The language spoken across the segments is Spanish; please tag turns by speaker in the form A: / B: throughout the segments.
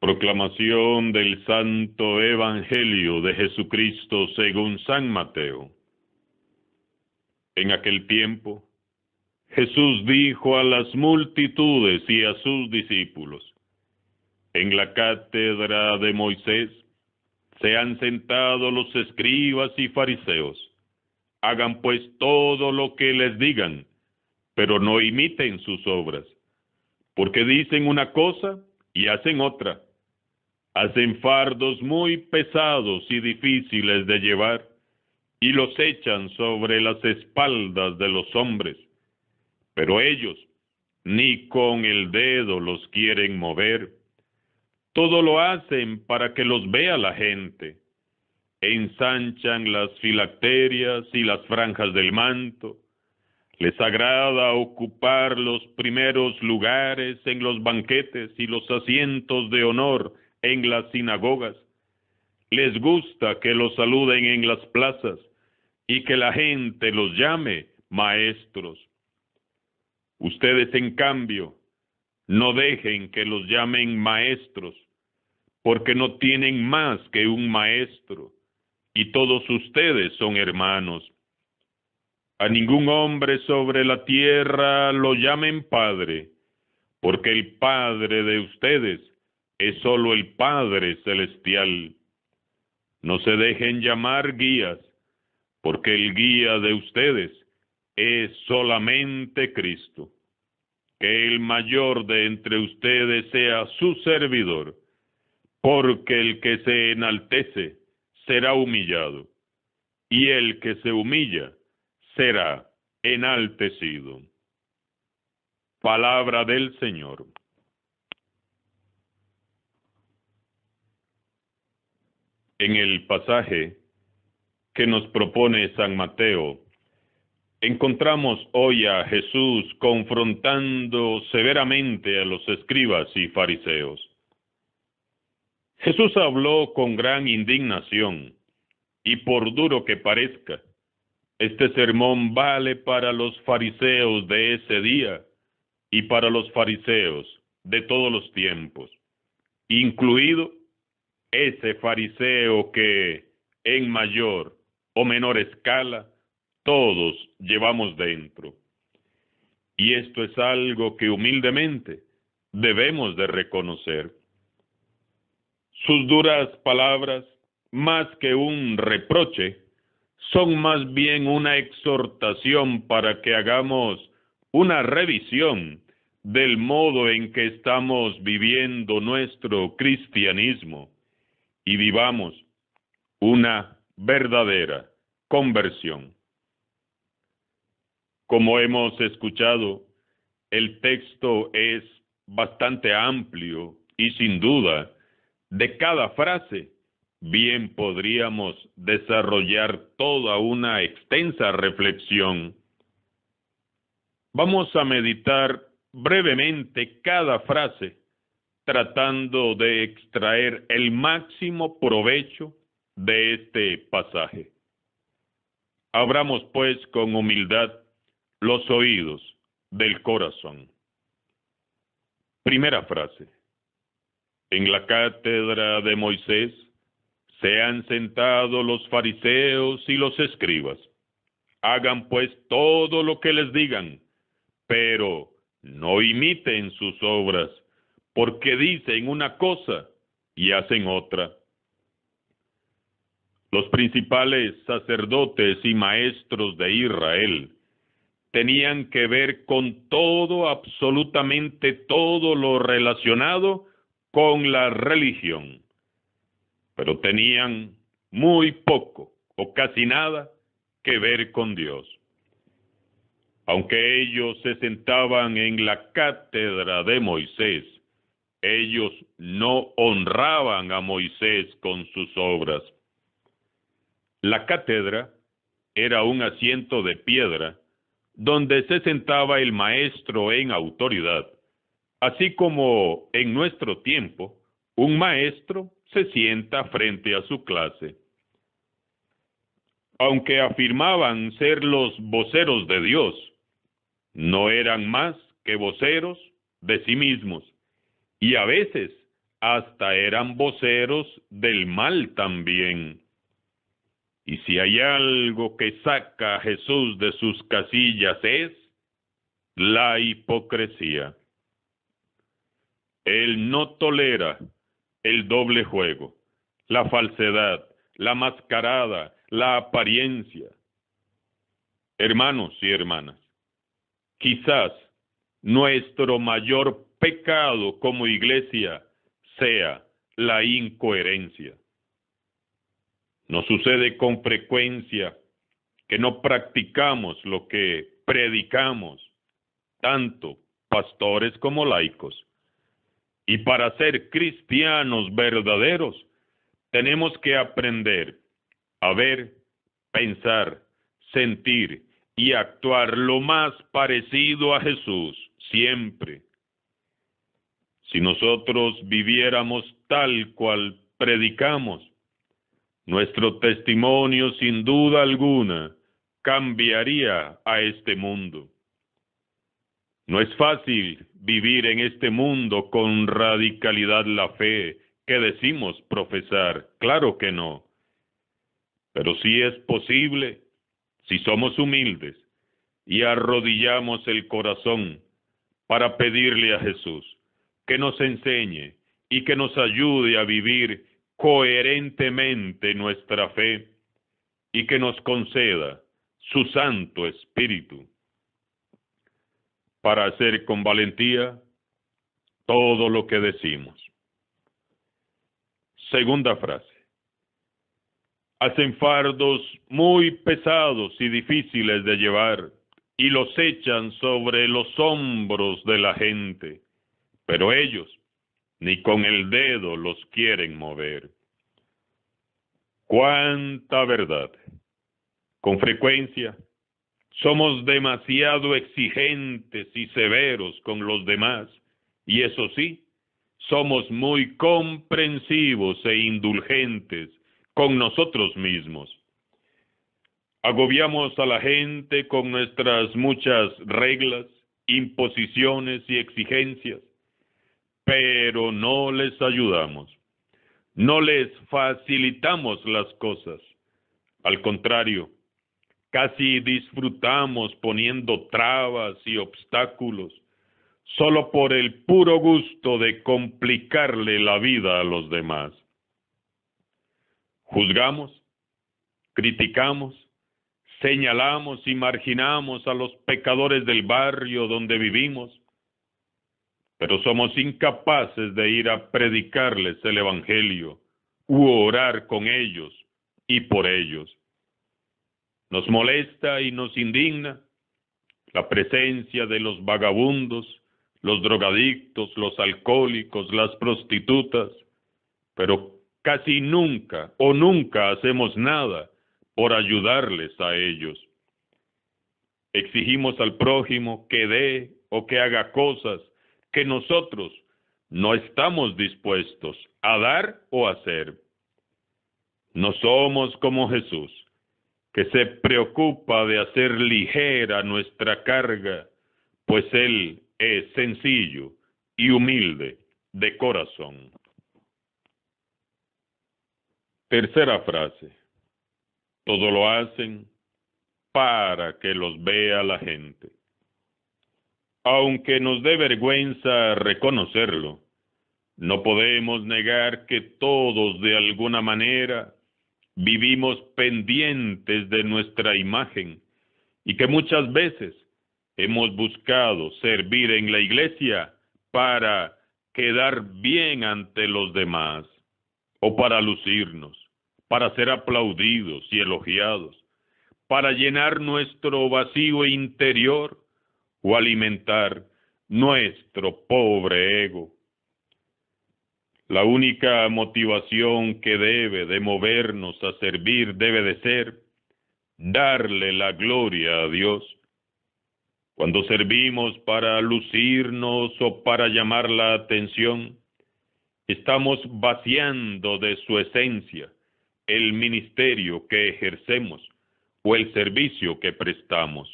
A: Proclamación del Santo Evangelio de Jesucristo según San Mateo. En aquel tiempo, Jesús dijo a las multitudes y a sus discípulos: en la cátedra de Moisés se han sentado los escribas y fariseos. Hagan pues todo lo que les digan, pero no imiten sus obras, porque dicen una cosa y hacen otra. Hacen fardos muy pesados y difíciles de llevar, y los echan sobre las espaldas de los hombres. Pero ellos ni con el dedo los quieren mover. Todo lo hacen para que los vea la gente. Ensanchan las filacterias y las franjas del manto. Les agrada ocupar los primeros lugares en los banquetes y los asientos de honor en las sinagogas. Les gusta que los saluden en las plazas y que la gente los llame maestros. Ustedes, en cambio, no dejen que los llamen maestros, porque no tienen más que un maestro, y todos ustedes son hermanos. A ningún hombre sobre la tierra lo llamen Padre, porque el Padre de ustedes es solo el Padre Celestial. No se dejen llamar guías, porque el guía de ustedes es solamente Cristo. Que el mayor de entre ustedes sea su servidor, porque el que se enaltece será humillado, y el que se humilla será enaltecido. Palabra del Señor. En el pasaje que nos propone San Mateo, encontramos hoy a Jesús confrontando severamente a los escribas y fariseos. Jesús habló con gran indignación, y por duro que parezca, este sermón vale para los fariseos de ese día y para los fariseos de todos los tiempos, incluido ese fariseo que, en mayor o menor escala, todos llevamos dentro. Y esto es algo que humildemente debemos de reconocer. Sus duras palabras, más que un reproche, son más bien una exhortación para que hagamos una revisión del modo en que estamos viviendo nuestro cristianismo y vivamos una verdadera conversión. Como hemos escuchado, el texto es bastante amplio y sin duda, de cada frase, bien podríamos desarrollar toda una extensa reflexión. Vamos a meditar brevemente cada frase, tratando de extraer el máximo provecho de este pasaje. Abramos pues con humildad los oídos del corazón. Primera frase. En la cátedra de Moisés se han sentado los fariseos y los escribas. Hagan pues todo lo que les digan, pero no imiten sus obras, porque dicen una cosa y hacen otra. Los principales sacerdotes y maestros de Israel tenían que ver con todo, absolutamente todo lo relacionado con la religión, pero tenían muy poco o casi nada que ver con Dios. Aunque ellos se sentaban en la cátedra de Moisés, ellos no honraban a Moisés con sus obras. La cátedra era un asiento de piedra donde se sentaba el maestro en autoridad, así como en nuestro tiempo un maestro se sienta frente a su clase. Aunque afirmaban ser los voceros de Dios, no eran más que voceros de sí mismos, y a veces hasta eran voceros del mal también. Y si hay algo que saca a Jesús de sus casillas es la hipocresía. Él no tolera el doble juego, la falsedad, la mascarada, la apariencia. Hermanos y hermanas, quizás nuestro mayor pecado como iglesia sea la incoherencia. Nos sucede con frecuencia que no practicamos lo que predicamos, tanto pastores como laicos. Y para ser cristianos verdaderos, tenemos que aprender a ver, pensar, sentir y actuar lo más parecido a Jesús siempre. Si nosotros viviéramos tal cual predicamos, nuestro testimonio sin duda alguna cambiaría a este mundo. No es fácil vivir en este mundo con radicalidad la fe que decimos profesar, claro que no. Pero sí es posible si somos humildes y arrodillamos el corazón para pedirle a Jesús que nos enseñe y que nos ayude a vivir coherentemente nuestra fe y que nos conceda su Santo Espíritu para hacer con valentía todo lo que decimos. Segunda frase. Hacen fardos muy pesados y difíciles de llevar y los echan sobre los hombros de la gente, pero ellos ni con el dedo los quieren mover. ¡Cuánta verdad! Con frecuencia somos demasiado exigentes y severos con los demás, y eso sí, somos muy comprensivos e indulgentes con nosotros mismos. Agobiamos a la gente con nuestras muchas reglas, imposiciones y exigencias, pero no les ayudamos, no les facilitamos las cosas. Al contrario, casi disfrutamos poniendo trabas y obstáculos solo por el puro gusto de complicarle la vida a los demás. Juzgamos, criticamos, señalamos y marginamos a los pecadores del barrio donde vivimos, pero somos incapaces de ir a predicarles el Evangelio u orar con ellos y por ellos. Nos molesta y nos indigna la presencia de los vagabundos, los drogadictos, los alcohólicos, las prostitutas, pero casi nunca o nunca hacemos nada por ayudarles a ellos. Exigimos al prójimo que dé o que haga cosas que nosotros no estamos dispuestos a dar o hacer. No somos como Jesús, que se preocupa de hacer ligera nuestra carga, pues Él es sencillo y humilde de corazón. Tercera frase. Todo lo hacen para que los vea la gente. Aunque nos dé vergüenza reconocerlo, no podemos negar que todos de alguna manera vivimos pendientes de nuestra imagen y que muchas veces hemos buscado servir en la iglesia para quedar bien ante los demás o para lucirnos, para ser aplaudidos y elogiados, para llenar nuestro vacío interior o alimentar nuestro pobre ego. La única motivación que debe de movernos a servir debe de ser darle la gloria a Dios. Cuando servimos para lucirnos o para llamar la atención, estamos vaciando de su esencia el ministerio que ejercemos o el servicio que prestamos.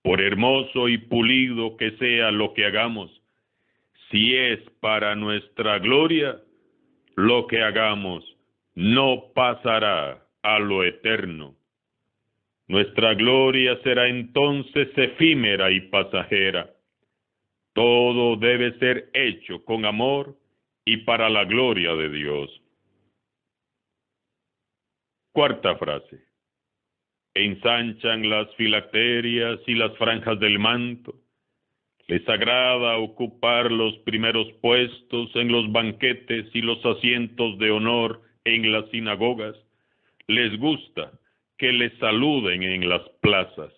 A: Por hermoso y pulido que sea lo que hagamos, si es para nuestra gloria, lo que hagamos no pasará a lo eterno. Nuestra gloria será entonces efímera y pasajera. Todo debe ser hecho con amor y para la gloria de Dios. Cuarta frase. Ensanchan las filacterias y las franjas del manto. Les agrada ocupar los primeros puestos en los banquetes y los asientos de honor en las sinagogas. Les gusta que les saluden en las plazas.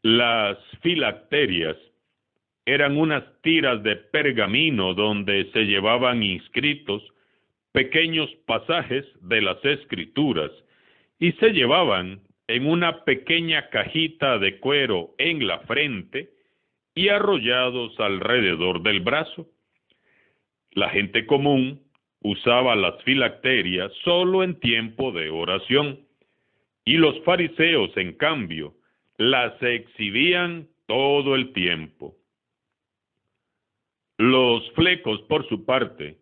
A: Las filacterias eran unas tiras de pergamino donde se llevaban inscritos pequeños pasajes de las Escrituras y se llevaban en una pequeña cajita de cuero en la frente y arrollados alrededor del brazo. La gente común usaba las filacterias solo en tiempo de oración, y los fariseos, en cambio, las exhibían todo el tiempo. Los flecos, por su parte,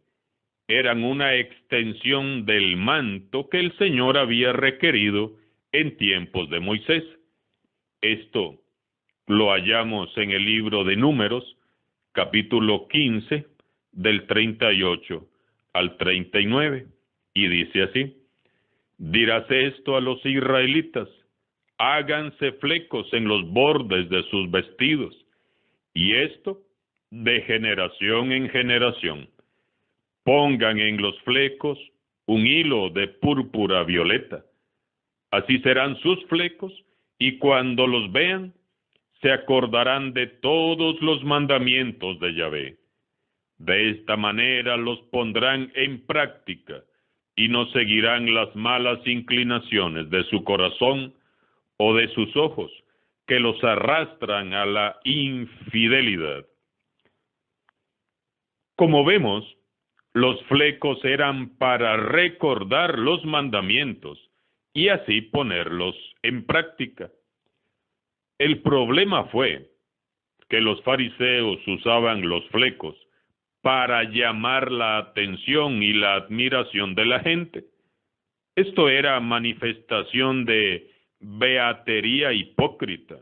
A: eran una extensión del manto que el Señor había requerido en tiempos de Moisés. Esto lo hallamos en el libro de Números, capítulo 15, del 38 al 39, y dice así: dirás esto a los israelitas: háganse flecos en los bordes de sus vestidos, y esto de generación en generación. Pongan en los flecos un hilo de púrpura violeta. Así serán sus flecos, y cuando los vean, se acordarán de todos los mandamientos de Yahvé. De esta manera los pondrán en práctica, y no seguirán las malas inclinaciones de su corazón o de sus ojos, que los arrastran a la infidelidad. Como vemos, los flecos eran para recordar los mandamientos y así ponerlos en práctica. El problema fue que los fariseos usaban los flecos para llamar la atención y la admiración de la gente. Esto era manifestación de beatería hipócrita.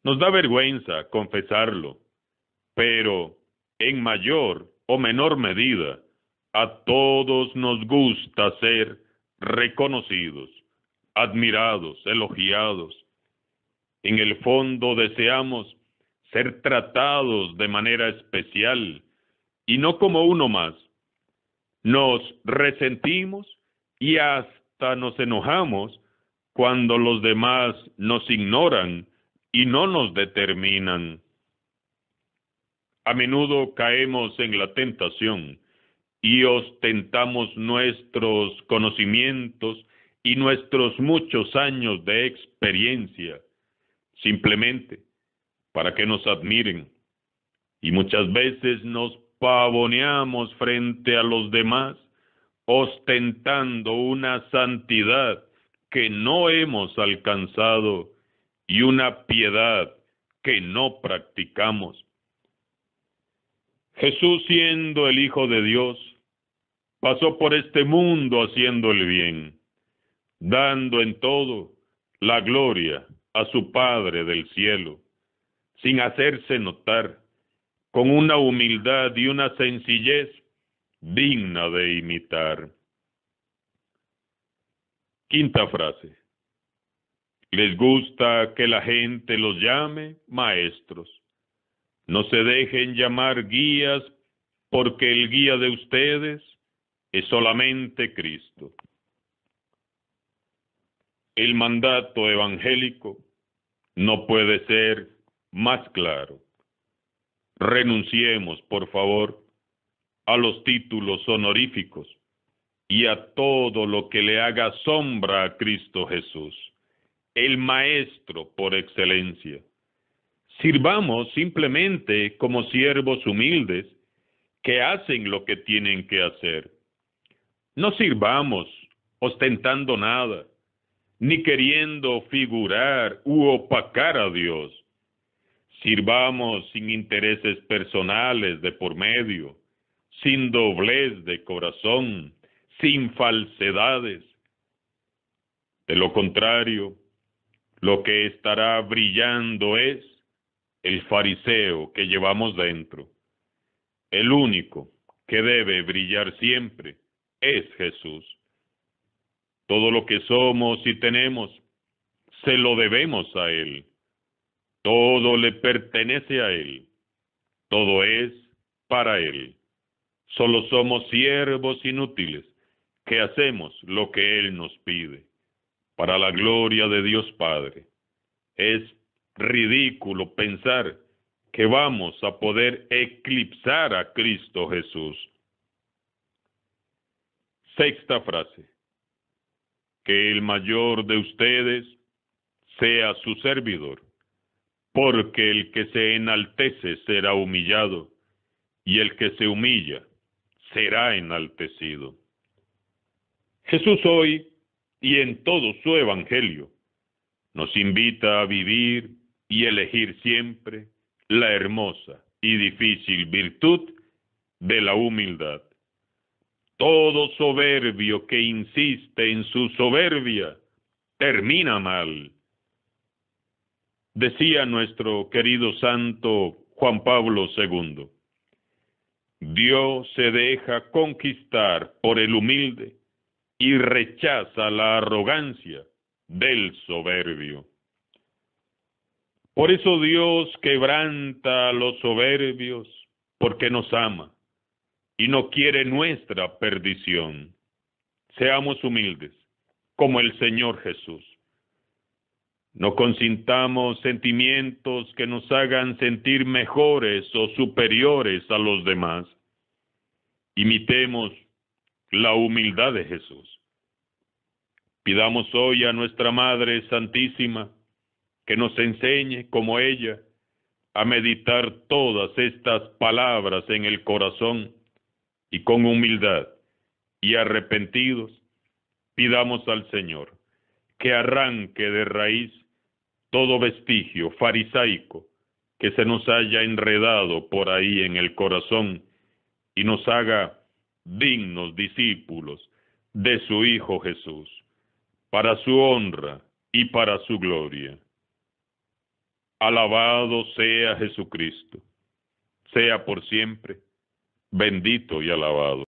A: Nos da vergüenza confesarlo, pero en mayor o menor medida, a todos nos gusta ser reconocidos, admirados, elogiados. En el fondo deseamos ser tratados de manera especial y no como uno más. Nos resentimos y hasta nos enojamos cuando los demás nos ignoran y no nos determinan. A menudo caemos en la tentación y ostentamos nuestros conocimientos y nuestros muchos años de experiencia, simplemente para que nos admiren. Y muchas veces nos pavoneamos frente a los demás, ostentando una santidad que no hemos alcanzado y una piedad que no practicamos. Jesús, siendo el Hijo de Dios, pasó por este mundo haciendo el bien, dando en todo la gloria a su Padre del cielo, sin hacerse notar, con una humildad y una sencillez digna de imitar. Quinta frase. Les gusta que la gente los llame maestros. No se dejen llamar guías, porque el guía de ustedes es solamente Cristo. El mandato evangélico no puede ser más claro. Renunciemos, por favor, a los títulos honoríficos y a todo lo que le haga sombra a Cristo Jesús, el Maestro por excelencia. Sirvamos simplemente como siervos humildes que hacen lo que tienen que hacer. No sirvamos ostentando nada, ni queriendo figurar u opacar a Dios. Sirvamos sin intereses personales de por medio, sin doblez de corazón, sin falsedades. De lo contrario, lo que estará brillando es el fariseo que llevamos dentro. El único que debe brillar siempre es Jesús. Todo lo que somos y tenemos, se lo debemos a Él. Todo le pertenece a Él. Todo es para Él. Solo somos siervos inútiles que hacemos lo que Él nos pide, para la gloria de Dios Padre. Es ridículo pensar que vamos a poder eclipsar a Cristo Jesús. Sexta frase. Que el mayor de ustedes sea su servidor, porque el que se enaltece será humillado, y el que se humilla será enaltecido. Jesús hoy y en todo su evangelio nos invita a vivir y elegir siempre la hermosa y difícil virtud de la humildad. Todo soberbio que insiste en su soberbia termina mal. Decía nuestro querido santo Juan Pablo II, Dios se deja conquistar por el humilde y rechaza la arrogancia del soberbio. Por eso Dios quebranta a los soberbios, porque nos ama y no quiere nuestra perdición. Seamos humildes, como el Señor Jesús. No consintamos sentimientos que nos hagan sentir mejores o superiores a los demás. Imitemos la humildad de Jesús. Pidamos hoy a nuestra Madre Santísima que nos enseñe, como ella, a meditar todas estas palabras en el corazón y con humildad y arrepentidos, pidamos al Señor que arranque de raíz todo vestigio farisaico que se nos haya enredado por ahí en el corazón y nos haga dignos discípulos de su Hijo Jesús, para su honra y para su gloria. Alabado sea Jesucristo, sea por siempre bendito y alabado.